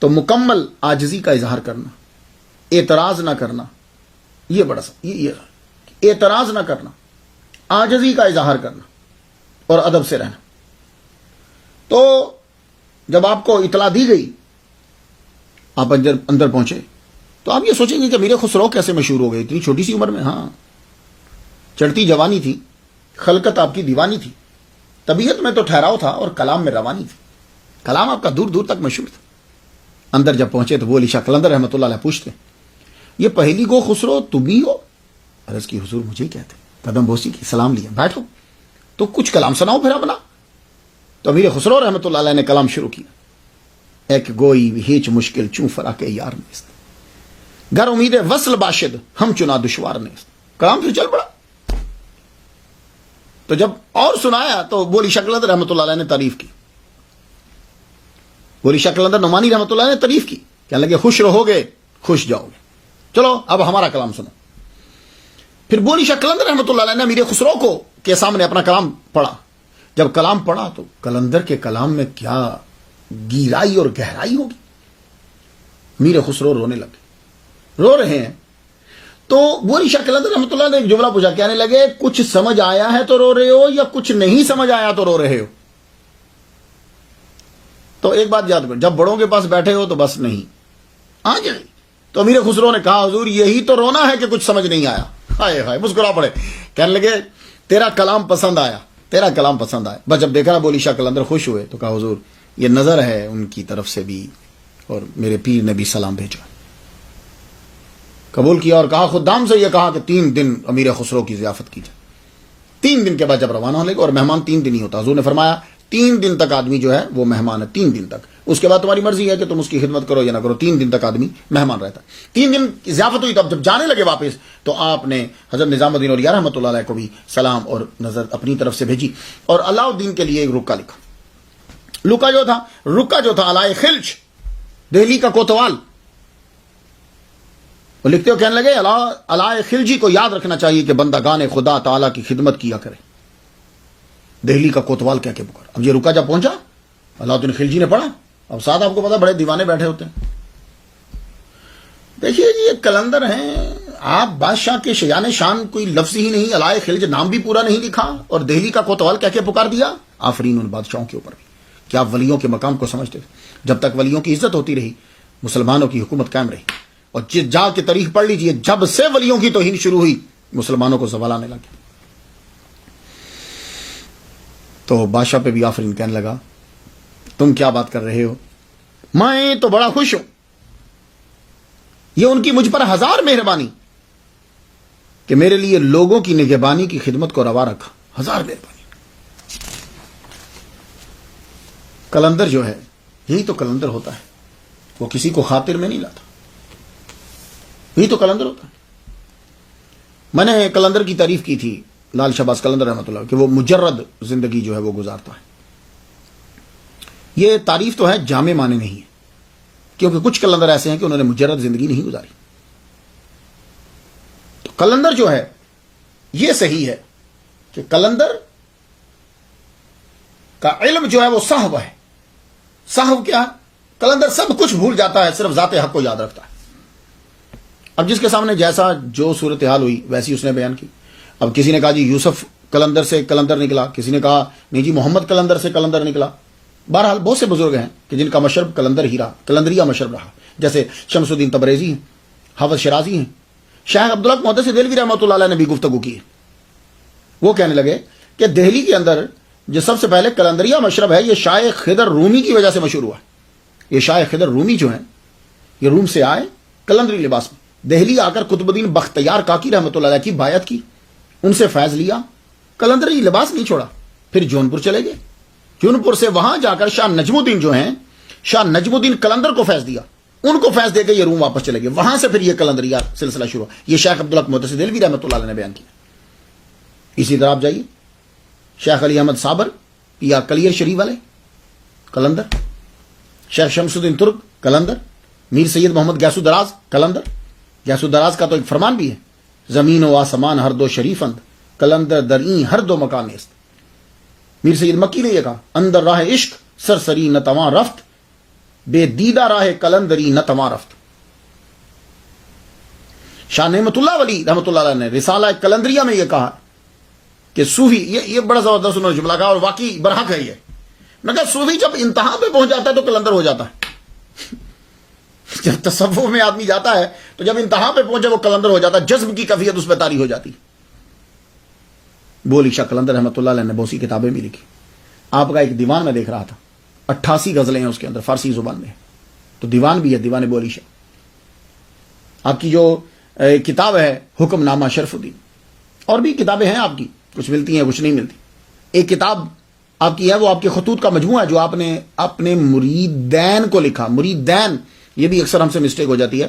S1: تو مکمل عاجزی کا اظہار کرنا، اعتراض نہ کرنا. یہ بڑا یہ اعتراض نہ کرنا، عاجزی کا اظہار کرنا اور ادب سے رہنا. تو جب آپ کو اطلاع دی گئی، آپ اندر پہنچے، تو آپ یہ سوچیں گے کہ امیر خسرو کیسے مشہور ہو گئے اتنی چھوٹی سی عمر میں؟ ہاں، چڑھتی جوانی تھی، خلقت آپ کی دیوانی تھی، طبیعت میں تو ٹھہراؤ تھا اور کلام میں روانی تھی. کلام آپ کا دور دور تک مشہور تھا. اندر جب پہنچے تو وہ علی شاہ قلندر رحمۃ اللہ علیہ پوچھتے، یہ پہلی گو خسرو تم ہی ہو؟ عرض کی حضور مجھے کہتے. قدم بوسی کی، سلام لیا، بیٹھو تو کچھ کلام سناؤ پھر اپنا. تو امیر خسرو رحمۃ اللہ علیہ نے کلام شروع کیا. ایک گوئی ہیچ مشکل چوں فراق یار نیست، گر امید وصل باشد ہم چنا دشوار نیست. کلام پھر چل پڑا. تو جب اور سنایا تو ابو علی شاہ قلندر رحمۃ اللہ علیہ نے تعریف کی. ابو علی شاہ قلندر نعمانی رحمۃ اللہ علیہ نے تعریف کی، کہنے لگے خوش رہو گے خوش جاؤ گے، چلو اب ہمارا کلام سنو. پھر ابو علی شاہ قلندر رحمۃ اللہ علیہ نے امیر خسرو کو کے سامنے اپنا کلام پڑھا. جب کلام پڑھا تو قلندر کے کلام میں کیا گہرائی اور گہرائی ہوگی. امیر خسرو رونے لگے، رو رہے ہیں. تو ابو علی شاہ قلندر رحمۃ اللہ نے ایک جملہ پوچھا، کہنے لگے کچھ سمجھ آیا ہے تو رو رہے ہو یا کچھ نہیں سمجھ آیا تو رو رہے ہو؟ تو ایک بات یاد کرو، جب بڑوں کے پاس بیٹھے ہو تو بس نہیں آ جائے. تو امیر خسرو نے کہا حضور یہی تو رونا ہے کہ کچھ سمجھ نہیں آیا. ہائے ہائے، مسکرا پڑے. کہنے لگے تیرا کلام پسند آیا، تیرا کلام پسند آیا. بس جب دیکھا ابو علی شاہ قلندر خوش ہوئے تو کہا حضور یہ نظر ہے ان کی طرف سے بھی، اور میرے پیر نے بھی سلام بھیجا. قبول کیا اور کہا خدام سے یہ کہا کہ 3 دن امیر خسرو کی ضیافت کی جائے. 3 دن کے بعد جب روانہ ہونے لگے، اور مہمان 3 دن ہی ہوتا، حضور نے فرمایا 3 دن تک آدمی جو ہے وہ مہمان ہے، 3 دن تک. اس کے بعد تمہاری مرضی ہے کہ تم اس کی خدمت کرو یا نہ کرو. 3 دن تک آدمی مہمان رہتا ہے. 3 دن کی ضیافت ہوئی. تب جب جانے لگے واپس تو آپ نے حضرت نظام الدین اولیاء رحمۃ اللہ علیہ کو بھی سلام اور نظر اپنی طرف سے بھیجی اور علاء الدین کے لیے ایک رکا لکھا. رکا جو تھا علائے خلج، دہلی کا کوتوال. وہ لکھتے ہو کہنے لگے علائے خلجی کو یاد رکھنا چاہیے کہ بندگان خدا تعالیٰ کی خدمت کیا کرے. دہلی کا کوتوال کیا کہ پکار. اب یہ رکا جب پہنچا علاء الدین خلجی نے پڑھا. اب ساتھ آپ کو پتا بڑے دیوانے بیٹھے ہوتے ہیں. دیکھیے جی یہ کلندر ہیں. آپ بادشاہ کے شیان شان کوئی لفظ ہی نہیں، علائے خلج نام بھی پورا نہیں لکھا اور دہلی کا کوتوال کیا کہ پکار دیا. آفرین ان بادشاہوں کے اوپر بھی. کیا آپ ولیوں کے مقام کو سمجھتے تھے؟ جب تک ولیوں کی عزت ہوتی رہی مسلمانوں کی حکومت قائم رہی. اور جا کے تاریخ پڑھ لیجئے، جب سے ولیوں کی توہین شروع ہوئی مسلمانوں کو زوال آنے لگا. تو بادشاہ پہ بھی آفرین کہنے لگا تم کیا بات کر رہے ہو، میں تو بڑا خوش ہوں. یہ ان کی مجھ پر 1000 مہربانی کہ میرے لیے لوگوں کی نگہبانی کی خدمت کو روا رکھا. 1000 مہربانی. کلندر جو ہے یہی تو کلندر ہوتا ہے. وہ کسی کو خاطر میں نہیں لاتا. یہی تو کلندر ہوتا ہے. میں نے کلندر کی تعریف کی تھی، لال شہباز کلندر رحمۃ اللہ، کہ وہ مجرد زندگی جو ہے وہ گزارتا ہے. یہ تعریف تو ہے، جامع معنی نہیں ہے، کیونکہ کچھ کلندر ایسے ہیں کہ انہوں نے مجرد زندگی نہیں گزاری. تو کلندر جو ہے یہ صحیح ہے کہ کلندر کا علم جو ہے وہ صحو ہے. صحو کیا؟ کلندر سب کچھ بھول جاتا ہے، صرف ذات حق کو یاد رکھتا ہے. اب جس کے سامنے جیسا جو صورتحال ہوئی ویسی اس نے بیان کی. اب کسی نے کہا جی یوسف کلندر سے کلندر نکلا، کسی نے کہا نہیں جی محمد کلندر سے کلندر نکلا. بہرحال بہت سے بزرگ ہیں کہ جن کا مشرب کلندر ہی رہا، کلندریہ مشرب رہا، جیسے شمس الدین تبریزی ہیں، حافظ شرازی ہیں. شیخ عبدالحق محدث دہلوی رحمۃ اللہ علیہ نے بھی گفتگو کی. وہ کہنے لگے کہ دہلی کے اندر جو سب سے پہلے کلندریہ مشرب ہے یہ شاہ خضر رومی کی وجہ سے مشہور ہوا. یہ شاہ خضر رومی جو ہیں یہ روم سے آئے کلندری لباس میں، دہلی آ کر قطب الدین بختیار کاکی رحمۃ اللہ علیہ کی بیعت کی، ان سے فیض لیا، کلندری لباس نہیں چھوڑا. پھر جونپور چلے گئے، جونپور سے وہاں جا کر شاہ نجم الدین جو ہیں، شاہ نجم الدین کلندر کو فیض دیا، ان کو فیض دے کے یہ روم واپس چلے گئے. وہاں سے پھر یہ کلندریہ سلسلہ شروع. یہ شیخ عبدالحق محدث دہلوی رحمۃ اللہ علیہ نے بیان کیا. اسی طرح آپ جائیے شیخ علی احمد صابر یا کلیر شریف والے کلندر، شیخ شمس الدین ترک کلندر، میر سید محمد گیسو دراز کلندر. گیسو دراز کا تو ایک فرمان بھی ہے، زمین و آسمان ہر دو شریفند کلندر درئیں ہر دو مکان نیست. میر سید مکی نے یہ کہا اندر راہ عشق سرسری نہ تواں رفت، بے دیدہ راہ کلندری نہ تواں رفت. شاہ نعمت اللہ ولی رحمۃ اللہ علیہ نے رسالہ کلندریہ میں یہ کہا کہ صوفی، یہ بڑا زبردست انہوں نے جملہ کہا اور واقعی برحق ہے. یہ میں کہا صوفی جب انتہا پہ پہنچ جاتا ہے تو کلندر ہو جاتا ہے. جب تصوف میں آدمی جاتا ہے تو جب انتہا پہ پہنچے وہ کلندر ہو جاتا ہے، جذب کی کیفیت اس پہ طاری ہو جاتی. بولی شاہ کلندر رحمۃ اللہ علیہ نے بہت سی کتابیں بھی لکھی. آپ کا ایک دیوان میں دیکھ رہا تھا، 88 غزلیں ہیں اس کے اندر، فارسی زبان میں. تو دیوان بھی ہے، دیوان بولی شاہ. آپ کی جو کتاب ہے حکم نامہ شرف الدین، اور بھی کتابیں ہیں آپ کی، کچھ ملتی ہیں کچھ نہیں ملتی. ایک کتاب آپ کی ہے وہ آپ کے خطوط کا مجموعہ ہے جو آپ نے اپنے مریدین کو لکھا. مریدین، یہ بھی اکثر ہم سے مسٹیک ہو جاتی ہے.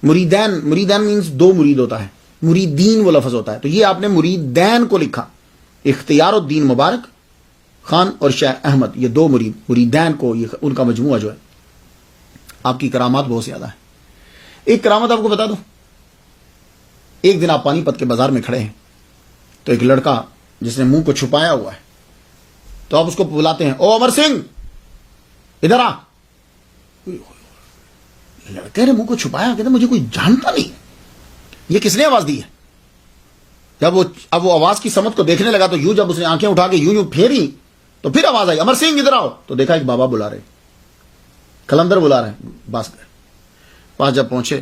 S1: مریدین مینز 2 مرید ہوتا ہے، مریدین وہ لفظ ہوتا ہے. تو یہ آپ نے مریدین کو لکھا. اختیار الدین مبارک خان اور شیخ احمد، یہ 2 مریدین کو، یہ ان کا مجموعہ جو ہے. آپ کی کرامات بہت زیادہ ہے. ایک کرامت آپ کو بتا دوں. ایک دن آپ پانی پت کے بازار میں کھڑے ہیں تو ایک لڑکا جس نے منہ کو چھپایا ہوا ہے تو آپ اس کو بلاتے ہیں، او امر سنگھ ادھر آ. لڑکے نے منہ کو چھپایا، کہتے مجھے کوئی جانتا نہیں، یہ کس نے آواز دی ہے؟ جب اب وہ آواز کی سمت کو دیکھنے لگا تو یوں جب اس نے آنکھیں اٹھا کے یوں پھیری تو پھر آواز آئی، امر سنگھ ادھر آؤ. تو دیکھا ایک بابا بلا رہے، کلندر بلا رہے ہیں. بس گئے، پاس جب پہنچے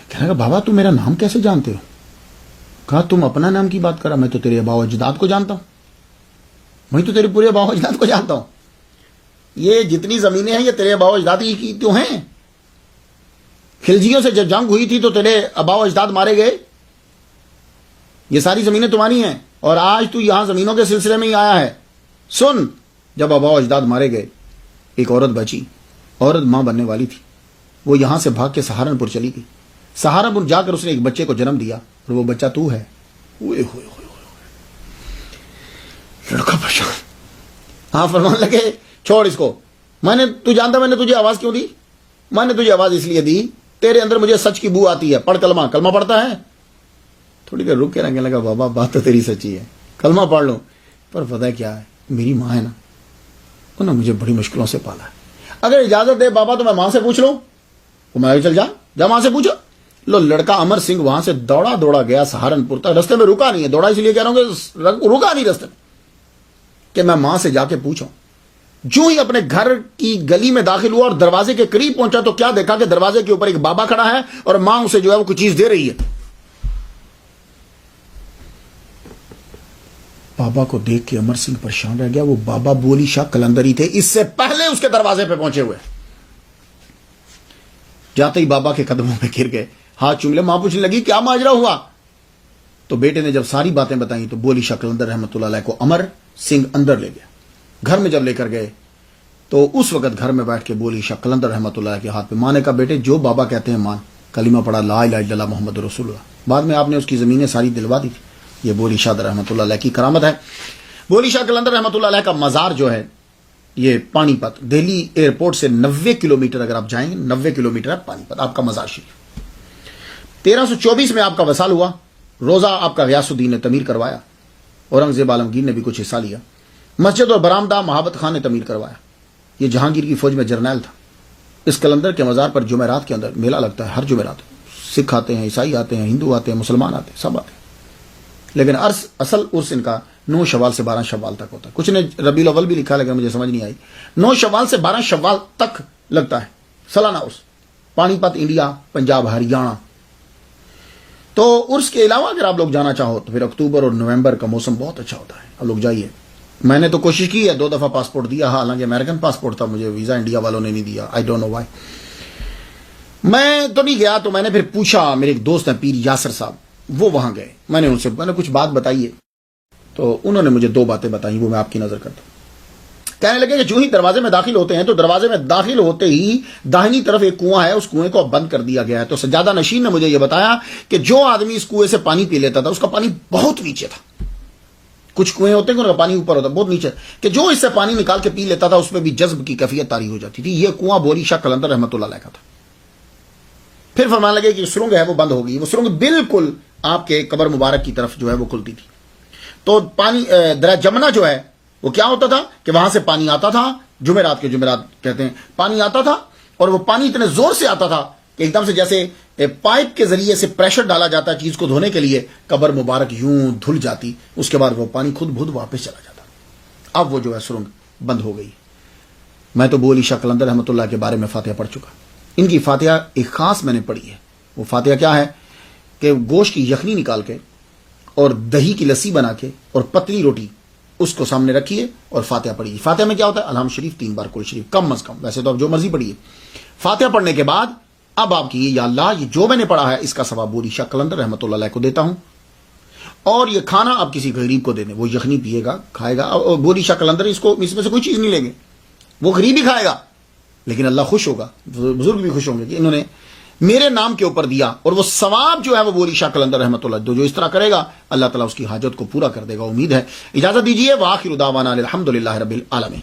S1: کہنے لگا بابا تم میرا نام کیسے جانتے ہو؟ کہا تم اپنا نام کی بات کرا، میں تو تیرے آباء و اجداد کو جانتا ہوں، میں تو تیرے پورے آباء و اجداد کو جانتا ہوں. یہ جتنی زمینیں ہیں یہ تیرے آباء و اجداد ہی کی تو ہیں. خلجیوں سے جب جنگ ہوئی تھی تو تیرے آباء و اجداد مارے گئے، یہ ساری زمینیں تمہاری ہیں. اور آج تو یہاں زمینوں کے سلسلے میں ہی آیا ہے. سن, جب آبا و اجداد مارے گئے, ایک عورت بچی. عورت ماں بننے والی تھی. وہ یہاں سے بھاگ کے سہارنپور چلی گئی. سہارنپور جا کر اس نے ایک بچے کو جنم دیا, اور وہ بچہ تو ہے. ہوئے ہوئے ہوئے لڑکا پریشان. ہاں, فرمان لگے چھوڑ اس کو. تو جانتا میں نے تجھے آواز کیوں دی؟ میں نے تجھے آواز اس لیے دی, تیرے اندر مجھے سچ کی بو آتی ہے. پڑھ کلمہ. کلمہ پڑھتا ہے؟ تھوڑی دیر رک کے رہنے لگا, بابا بات تو تیری سچی ہے, کلمہ پڑھ لوں, پر پتہ ہے کیا ہے, میری ماں ہے نا, انہوں نے مجھے بڑی مشکلوں سے پالا ہے. اگر اجازت دے بابا تو میں ماں سے پوچھ لوں. وہ میں چل جا ماں سے پوچھو. لو, لڑکا امر سنگھ وہاں سے دوڑا گیا سہارنپور تک. رستے میں رکا نہیں ہے, دوڑا اس لیے کہہ رہا ہوں کہ رکا نہیں رستے میں, کہ میں ماں سے جا کے پوچھوں. جو ہی اپنے گھر کی گلی میں داخل ہوا اور دروازے کے قریب پہنچا تو کیا دیکھا کہ دروازے کے اوپر ایک بابا کھڑا ہے اور ماں اسے جو ہے وہ کچھ چیز دے رہی ہے. بابا کو دیکھ کے امر سنگھ پریشان رہ گیا. وہ بابا بولی شاہ قلندری تھے, اس سے پہلے اس کے دروازے پہ پہنچے ہوئے. جاتے ہی بابا کے قدموں میں گر گئے, ہاتھ چوم لے. ماں پوچھنے لگی کیا ماجرا ہوا؟ تو بیٹے نے جب ساری باتیں بتائیں تو بولی شاہ قلندر رحمۃ اللہ علیہ کو امر سنگھ اندر لے گیا. گھر میں جب لے کر گئے تو اس وقت گھر میں بیٹھ کے بولی شاہ قلندر رحمۃ اللہ کے ہاتھ پہ ماں نے کہا, بیٹے جو بابا کہتے ہیں مان, کلمہ پڑھا لا الہ الا اللہ محمد رسول اللہ. بعد میں آپ نے اس کی زمینیں ساری دلوا دی تھی. یہ بولی شاہ رحمۃ اللہ علیہ کی کرامت ہے. بولی شاہ قلندر رحمۃ اللہ علیہ کا مزار جو ہے یہ پانی پت, دہلی ایئرپورٹ سے 90 کلومیٹر اگر آپ جائیں, 90 کلومیٹر ہے پانی پت آپ کا مزار شریف. 1324 میں آپ کا وصال ہوا. روزہ آپ کا غیاث الدین نے تعمیر کروایا. اورنگزیب عالمگیر نے بھی کچھ حصہ لیا. مسجد اور برآمدہ محبت خان نے تعمیر کروایا. یہ جہانگیر کی فوج میں جرنیل تھا. اس قلندر کے مزار پر جمعرات کے اندر میلہ لگتا ہے. ہر جمعرات سکھ آتے ہیں, عیسائی آتے ہیں, ہندو آتے ہیں, مسلمان آتے ہیں, سب آتے ہیں. لیکن اصل عرس ان کا 9 شوال سے 12 شوال تک ہوتا ہے. کچھ نے ربیع الاول بھی لکھا لیکن مجھے سمجھ نہیں آئی. 9 شوال سے 12 شوال تک لگتا ہے سالانہ عرس. پانی پت, انڈیا, پنجاب, ہریانہ. تو عرس کے علاوہ اگر آپ لوگ جانا چاہو تو پھر اکتوبر اور نومبر کا موسم بہت اچھا ہوتا ہے. آپ لوگ جائیے. میں نے تو کوشش کی ہے, 2 دفعہ پاسپورٹ دیا, حالانکہ امریکن پاسپورٹ تھا, مجھے ویزا انڈیا والوں نے نہیں دیا. I don't know why. میں تو نہیں گیا. تو میں نے پھر پوچھا, میرے ایک دوست ہیں پیر یاسر صاحب, وہ وہاں گئے. میں نے ان سے کچھ بات بتائی ہے تو انہوں نے مجھے 2 باتیں بتائیں, وہ میں آپ کی نظر کرتا ہوں. کہنے لگے کہ جو ہی دروازے میں داخل ہوتے ہیں تو دروازے میں داخل ہوتے ہی داہنی طرف ایک کنواں ہے, اس کنویں کو بند کر دیا گیا ہے. تو سجادہ نشین نے مجھے یہ بتایا کہ جو آدمی اس کنویں سے پانی پی لیتا تھا اس کا پانی بہت نیچے تھا. کچھ کنویں ہوتے ہیں ان کا پانی اوپر ہوتا بہت نیچے, کہ جو اس سے پانی نکال کے پی لیتا تھا اس میں بھی جذب کی کیفیت طاری ہو جاتی تھی. یہ کنواں بولی شاہ قلندر رحمۃ اللہ علیہ کا تھا. پھر فرمان لگے کہ سرنگ ہے وہ بند ہو گئی. وہ سرنگ بالکل آپ کے قبر مبارک کی طرف جو ہے وہ کھلتی تھی. تو پانی دریا جمنا جو ہے وہ کیا ہوتا تھا کہ وہاں سے پانی آتا تھا, جمعرات کے جمعرات کہتے ہیں, پانی آتا تھا اور وہ پانی اتنے زور سے آتا تھا کہ ایک دم سے جیسے پائپ کے ذریعے سے پریشر ڈالا جاتا ہے چیز کو دھونے کے لیے, قبر مبارک یوں دھل جاتی. اس کے بعد وہ پانی خود بھد واپس چلا جاتا. اب وہ جو ہے سرنگ بند ہو گئی. میں تو بولی شاہ قلندر رحمۃ اللہ کے بارے میں فاتحہ پڑھ چکا. ان کی فاتحہ ایک خاص میں نے پڑھی ہے. وہ فاتحہ کیا ہے کہ گوشت کی یخنی نکال کے اور دہی کی لسی بنا کے اور پتلی روٹی اس کو سامنے رکھیے اور فاتحہ پڑھیے. فاتحہ میں کیا ہوتا ہے؟ الحمد شریف 3 بار, کل شریف کم از کم, ویسے تو آپ جو مرضی پڑھیے. فاتحہ پڑھنے کے بعد اب آپ کی یا اللہ یہ جو میں نے پڑھا ہے اس کا ثواب بولی شاہ قلندر رحمۃ اللہ علیہ کو دیتا ہوں, اور یہ کھانا آپ کسی غریب کو دے دیں, وہ یخنی پیے گا, کھائے گا. اور بولی شاہ قلندر اس میں سے کوئی چیز نہیں لیں گے, وہ غریب ہی کھائے گا, لیکن اللہ خوش ہوگا, بزرگ بھی خوش ہوں گے کہ انہوں نے میرے نام کے اوپر دیا. اور وہ ثواب جو ہے وہ بولی شاہ قلندر رحمۃ اللہ جو اس طرح کرے گا اللہ تعالیٰ اس کی حاجت کو پورا کر دے گا. امید ہے. اجازت دیجیے. وآخر دعوانا الحمدللہ رب العالمین.